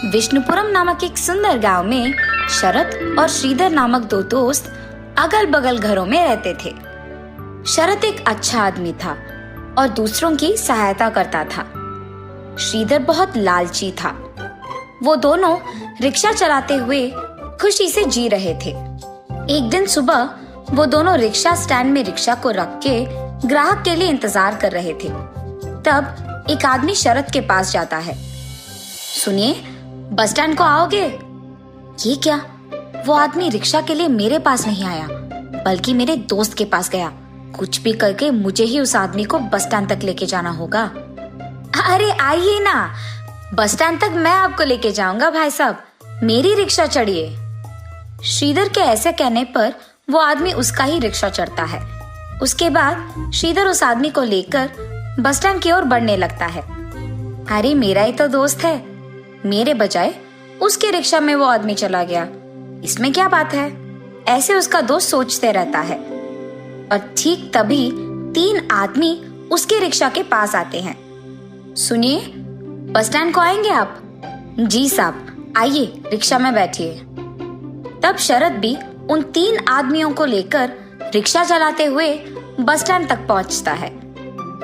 विष्णुपुरम नामक एक सुंदर गांव में शरत और श्रीधर नामक दो दोस्त अगल बगल घरों में रहते थे। शरत एक अच्छा आदमी था और दूसरों की सहायता करता था। श्रीधर बहुत लालची था। वो दोनों रिक्शा चलाते हुए खुशी से जी रहे थे। एक दिन सुबह वो दोनों रिक्शा स्टैंड में रिक्शा को रख के ग्राहक के लिए इंतजार कर रहे थे। तब एक आदमी शरत के पास जाता है। सुनिए, बस स्टैंड को आओगे? ये क्या? वो आदमी रिक्शा के लिए मेरे पास नहीं आया बल्कि मेरे दोस्त के पास गया। कुछ भी करके मुझे ही उस आदमी को बस स्टैंड तक लेके जाना होगा। अरे आइए ना, बस स्टैंड तक मैं आपको लेके जाऊंगा भाई साहब, मेरी रिक्शा चढ़िए। श्रीधर के ऐसे कहने पर वो आदमी उसका ही रिक्शा चढ़ता है। उसके बाद श्रीधर उस आदमी को लेकर बस स्टैंड की ओर बढ़ने लगता है। अरे मेरा ही तो दोस्त है, मेरे बजाय उसके रिक्शा में वो आदमी चला गया, इसमें क्या बात है? ऐसे उसका दोस्त सोचते रहता है। और ठीक तभी 3 आदमी उसके रिक्शा के पास आते हैं। सुनिए, बस स्टैंड को आएंगे आप? जी साहब, आइए रिक्शा में बैठिए। तब शरत भी उन 3 आदमियों को लेकर रिक्शा चलाते हुए बस स्टैंड तक पहुंचता है।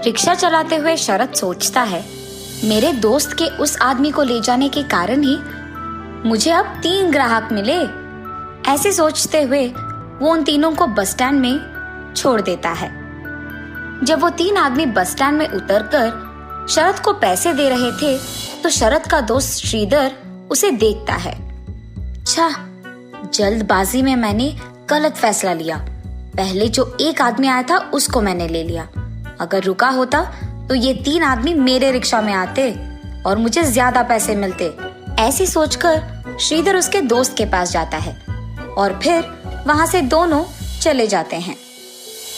रिक्शा चलाते हुए शरत सोचता है, मेरे दोस्त के उस आदमी को ले जाने के कारण ही मुझे अब 3 ग्राहक मिले। ऐसे सोचते हुए वो उन तीनों को बस स्टैंड में छोड़ देता है। जब वो 3 आदमी बस स्टैंड में उतरकर शरत को पैसे दे रहे थे तो शरत का दोस्त श्रीधर उसे देखता है। अच्छा, जल्दबाजी में मैंने गलत फैसला लिया। पहले जो एक आदमी आया था उसको मैंने ले लिया। अगर रुका होता तो ये 3 आदमी मेरे रिक्शा में आते और मुझे ज्यादा पैसे मिलते। ऐसी सोचकर श्रीधर उसके दोस्त के पास जाता है और फिर वहां से दोनों चले जाते हैं।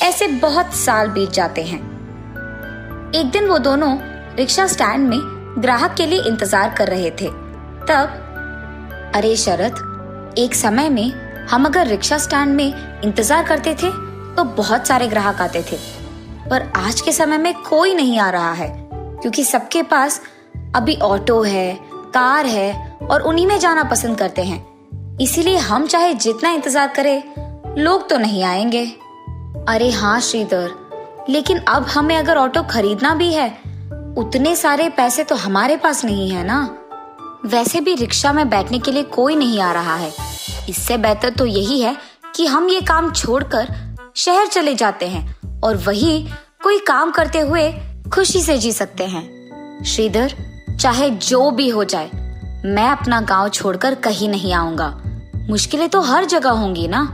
ऐसे बहुत साल बीत जाते हैं। एक दिन वो दोनों रिक्शा स्टैंड में ग्राहक के लिए इंतजार कर रहे थे। तब, अरे शरत, एक समय में हम अगर रिक्शा स्टैंड में इंतजार करते थे तो बहुत सारे ग्राहक आते थे, पर आज के समय में कोई नहीं आ रहा है क्योंकि सबके पास अभी ऑटो है, कार है और उन्हीं में जाना पसंद करते हैं। इसीलिए हम चाहे जितना इंतजार करें, लोग तो नहीं आएंगे। अरे हाँ श्रीधर, लेकिन अब हमें अगर ऑटो खरीदना भी है, उतने सारे पैसे तो हमारे पास नहीं है ना। वैसे भी रिक्शा में बैठने के लिए कोई नहीं आ रहा है। इससे बेहतर तो यही है कि हम ये काम छोड़कर शहर चले जाते हैं और वही कोई काम करते हुए खुशी से जी सकते हैं। श्रीधर, चाहे जो भी हो जाए, मैं अपना गांव छोड़कर कहीं नहीं आऊंगा। मुश्किलें तो हर जगह होंगी ना।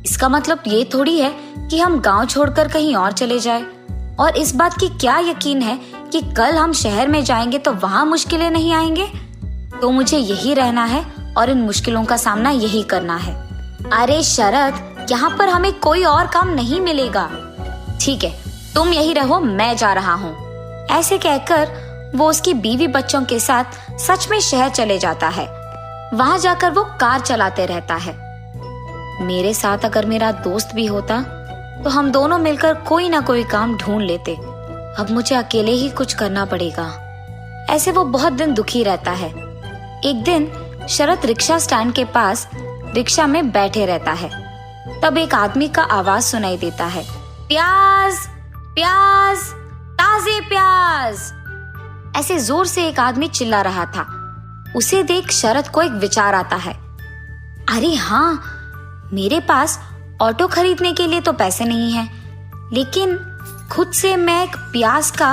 इसका मतलब ये थोड़ी है कि हम गांव छोड़कर कहीं और चले जाए। और इस बात की क्या यकीन है कि कल हम शहर में जाएंगे तो वहां मुश्किलें नहीं आएंगे? तो मुझे यही रहना है और इन मुश्किलों का सामना यही करना है। अरे शरत, यहाँ पर हमें कोई और काम नहीं मिलेगा। ठीक है, तुम यही रहो, मैं जा रहा हूँ। ऐसे कहकर वो उसकी बीवी बच्चों के साथ सच में शहर चले जाता है। वहां जाकर वो कार चलाते रहता है। मेरे साथ अगर मेरा दोस्त भी होता तो हम दोनों मिलकर कोई ना कोई काम ढूंढ लेते। अब मुझे अकेले ही कुछ करना पड़ेगा। ऐसे वो बहुत दिन दुखी रहता है। एक दिन शरत रिक्शा स्टैंड के पास रिक्शा में बैठे रहता है। तब एक आदमी का आवाज सुनाई देता है, प्याज, प्याज, ताजे प्याज। ऐसे जोर से एक आदमी चिल्ला रहा था। उसे देख शरत को एक विचार आता है। अरे हाँ, मेरे पास ऑटो खरीदने के लिए तो पैसे नहीं है, लेकिन खुद से मैं एक प्याज का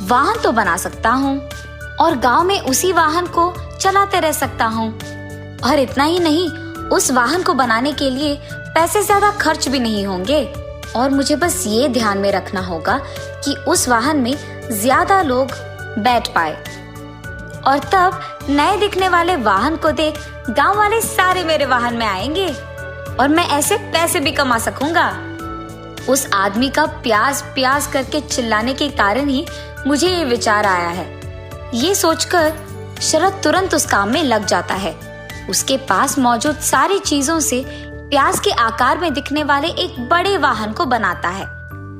वाहन तो बना सकता हूँ और गांव में उसी वाहन को चलाते रह सकता हूँ। और इतना ही नहीं, उस वाहन को बनाने के लिए पैसे ज्यादा खर्च भी नहीं होंगे और मुझे बस ये ध्यान में रखना होगा कि उस वाहन में ज्यादा लोग बैठ पाए। और तब नए दिखने वाले वाहन को देख गांव वाले सारे मेरे वाहन में आएंगे और मैं ऐसे पैसे भी कमा सकूंगा। उस आदमी का प्याज प्याज करके चिल्लाने के कारण ही मुझे ये विचार आया है। ये सोचकर शरत तुरंत उस काम में लग जाता है। उसके पास मौजूद सारी चीजों से प्याज के आकार में दिखने वाले एक बड़े वाहन को बनाता है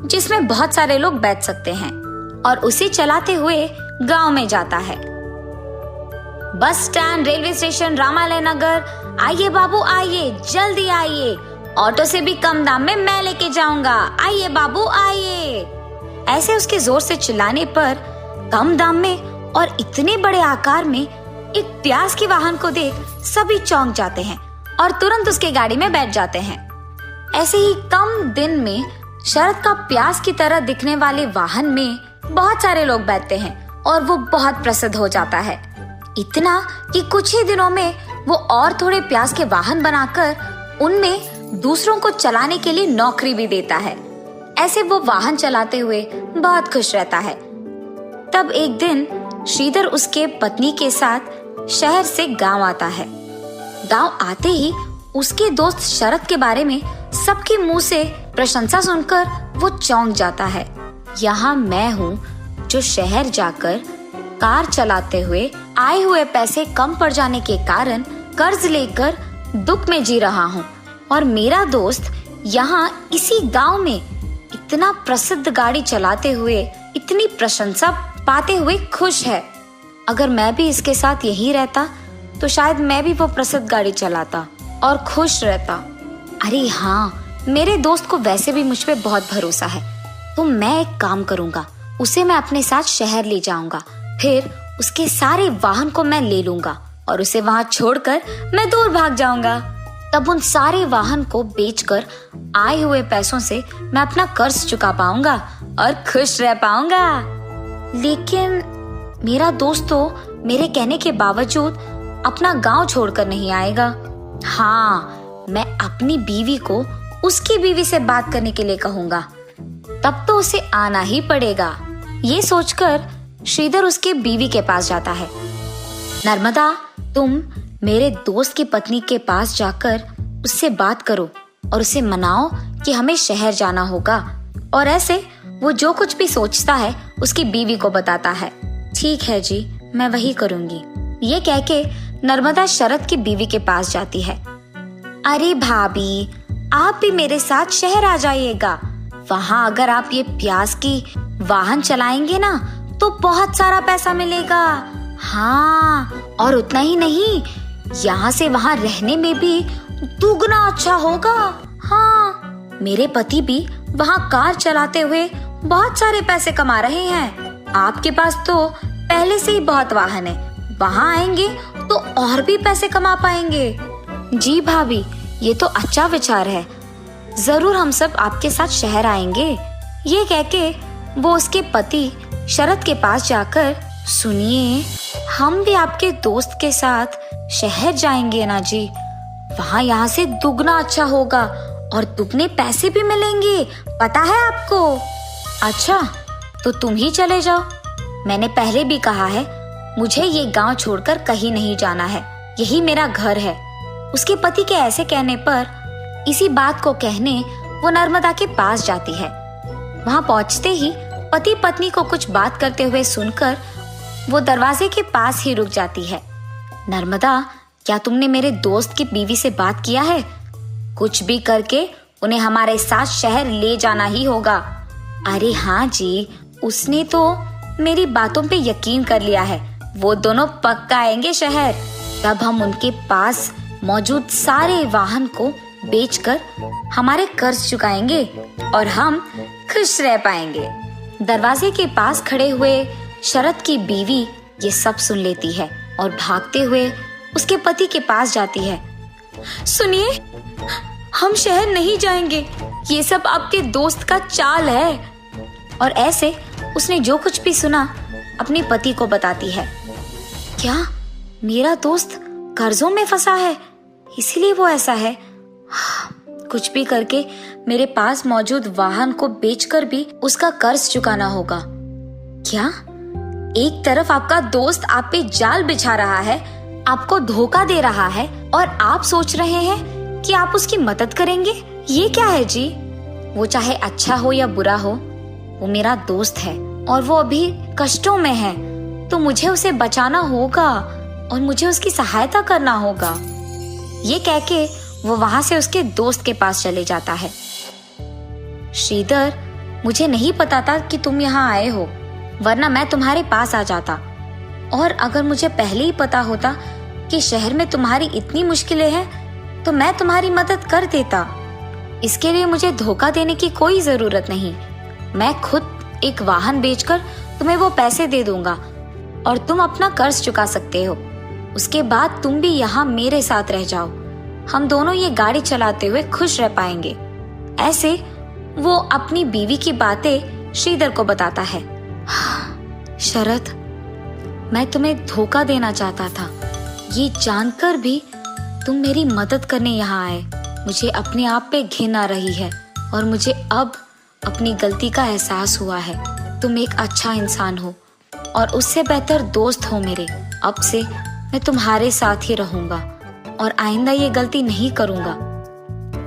जिसमें बहुत सारे लोग बैठ सकते हैं और उसे चलाते हुए गांव में जाता है। Bus stand, railway station, Ramalaya नगर, आइए बाबू आइए, जल्दी आइए, ऑटो से भी कम दाम में मैं लेके जाऊंगा, आइए बाबू आइए। ऐसे उसके जोर से चिल्लाने पर कम दाम में और इतने बड़े आकार में एक प्याज के वाहन को देख सभी चौंक जाते हैं और तुरंत उसके गाड़ी में बैठ जाते हैं। ऐसे ही कम दिन में शरद का प्याज की तरह दिखने वाले वाहन में बहुत सारे लोग बैठते हैं और वो बहुत प्रसिद्ध हो जाता है, इतना कि कुछ ही दिनों में वो और थोड़े प्याज के वाहन बनाकर उनमें दूसरों को चलाने के लिए नौकरी भी देता है। ऐसे वो वाहन चलाते हुए बहुत खुश रहता है। तब एक दिन श्रीधर उसके पत्नी के साथ शहर से गांव आता है। गांव आते ही उसके दोस्त शरद के बारे में सबके मुंह से प्रशंसा सुनकर वो चौंक जाता है। यहाँ मैं हूँ जो शहर जाकर कार चलाते हुए आए हुए पैसे कम पड़ जाने के कारण कर्ज लेकर दुख में जी रहा हूँ, और मेरा दोस्त यहाँ इसी गांव में इतना प्रसिद्ध गाड़ी चलाते हुए इतनी प्रशंसा पाते हुए खुश है। अगर मैं भी इसके साथ यहीं रहता तो शायद मैं भी वो प्रसिद्ध गाड़ी चलाता और खुश रहता। अरे हाँ, मेरे दोस्त को वैसे भी मुझ पे बहुत भरोसा है, तो मैं एक काम करूंगा, उसे मैं अपने साथ शहर ले जाऊंगा, फिर उसके सारे वाहन को मैं ले लूंगा और उसे वहां छोड़कर मैं दूर भाग जाऊंगा। तब उन सारे वाहन को बेचकर आए हुए पैसों से मैं अपना कर्ज चुका पाऊंगा और खुश रह पाऊंगा। लेकिन मेरा दोस्त तो मेरे कहने के बावजूद अपना गांव छोड़कर नहीं आएगा। हाँ, मैं अपनी बीवी को उसकी बीवी से बात करने के लिए कहूंगा, तब तो उसे आना ही पड़ेगा। ये सोचकर श्रीधर उसके बीवी के पास जाता है। नर्मदा, तुम मेरे दोस्त की पत्नी के पास जाकर उससे बात करो और उसे मनाओ कि हमें शहर जाना होगा, और ऐसे वो जो कुछ भी सोचता है उसकी बीवी को बताता है। ठीक है जी, मैं वही करूंगी। ये कह के नर्मदा शरद की बीवी के पास जाती है। अरे भाभी, आप भी मेरे साथ शहर आ जाइएगा। वहाँ अगर आप ये प्याज की वाहन चलाएंगे ना तो बहुत सारा पैसा मिलेगा। हाँ, और उतना ही नहीं, यहाँ से वहाँ रहने में भी दुगना अच्छा होगा। हाँ, मेरे पति भी वहाँ कार चलाते हुए बहुत सारे पैसे कमा रहे हैं। आपके पास तो पहले से ही बहुत वाहन है, वहाँ आएंगे तो और भी पैसे कमा पाएंगे। जी भाभी, ये तो अच्छा विचार है, जरूर हम सब आपके साथ शहर आएंगे। ये कह के वो उसके पति शरद के पास जाकर, सुनिए, हम भी आपके दोस्त के साथ शहर जाएंगे ना जी, वहाँ यहाँ से दुगना अच्छा होगा और दुगने पैसे भी मिलेंगे, पता है आपको। अच्छा, तो तुम ही चले जाओ। मैंने पहले भी कहा है, मुझे ये गांव छोड़कर कहीं नहीं जाना है, यही मेरा घर है। उसके पति के ऐसे कहने पर इसी बात को कहने वो नर्मदा के पास जाती है। वहां पहुंचते ही पति पत्नी को कुछ बात करते हुए सुनकर वो दरवाजे के पास ही रुक जाती है। नर्मदा, क्या तुमने मेरे दोस्त की बीवी से बात किया है? कुछ भी करके उन्हें हमारे साथ शहर ले जाना ही होगा। अरे हाँ जी, उसने तो मेरी बातों पे यकीन कर लिया है, वो दोनों पक्का आएंगे शहर। तब हम उनके पास मौजूद सारे वाहन को बेचकर हमारे कर्ज चुकाएंगे और हम खुश रह पाएंगे। दरवाजे के पास खड़े हुए शरद की बीवी ये सब सुन लेती है और भागते हुए उसके पति के पास जाती है। सुनिए, हम शहर नहीं जाएंगे, ये सब आपके दोस्त का चाल है। और ऐसे उसने जो कुछ भी सुना अपने पति को बताती है। क्या मेरा दोस्त कर्जों में फंसा है, इसीलिए वो ऐसा है? कुछ भी करके मेरे पास मौजूद वाहन को बेचकर भी उसका कर्ज चुकाना होगा। क्या एक तरफ आपका दोस्त आप पे जाल बिछा रहा है, आपको धोखा दे रहा है, और आप सोच रहे हैं कि आप उसकी मदद करेंगे? ये क्या है जी? वो चाहे अच्छा हो या बुरा हो, वो मेरा दोस्त है और वो अभी कष्टों में है, तो मुझे उसे बचाना होगा और मुझे उसकी सहायता करना होगा। ये कह के वो वहां से उसके दोस्त के पास चले जाता है। श्रीधर, मुझे नहीं पता था कि तुम यहाँ आए हो, वरना मैं तुम्हारे पास आ जाता। और अगर मुझे पहले ही पता होता कि शहर में तुम्हारी इतनी मुश्किलें हैं तो मैं तुम्हारी मदद कर देता। इसके लिए मुझे धोखा देने की कोई जरूरत नहीं। मैं खुद एक वाहन बेचकर तुम्हें वो पैसे दे दूंगा और तुम अपना कर्ज चुका सकते हो। उसके बाद तुम भी यहाँ मेरे साथ रह जाओ। हम दोनों ये गाड़ी चलाते हुए खुश रह पाएंगे। ऐसे वो अपनी बीवी की बातें श्रीधर को बताता है। शरद, मैं तुम्हें धोखा देना चाहता था। ये जानकर भी तुम मेरी मदद करने यहाँ आए। मुझे अपने आप पे घिन आ रही है और मुझे अब अपनी गलती का एहसास हुआ है। तुम एक अच्छा इंसान हो और उससे बेहतर दोस्त हो मेरे। अब से मैं तुम्हारे साथ ही रहूंगा और आइंदा ये गलती नहीं करूंगा।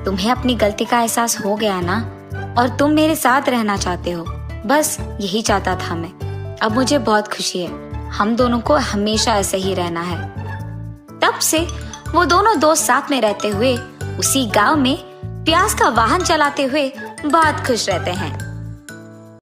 तुम्हें अपनी गलती का एहसास हो गया ना, और तुम मेरे साथ रहना चाहते हो। बस यही चाहता था मैं। अब मुझे बहुत खुशी है। हम दोनों को हमेशा ऐसे ही रहना है। तब से वो दोनों दोस्त साथ में रहते हुए उसी गांव में प्याज का वाहन चलाते हुए बहुत खुश रहते हैं।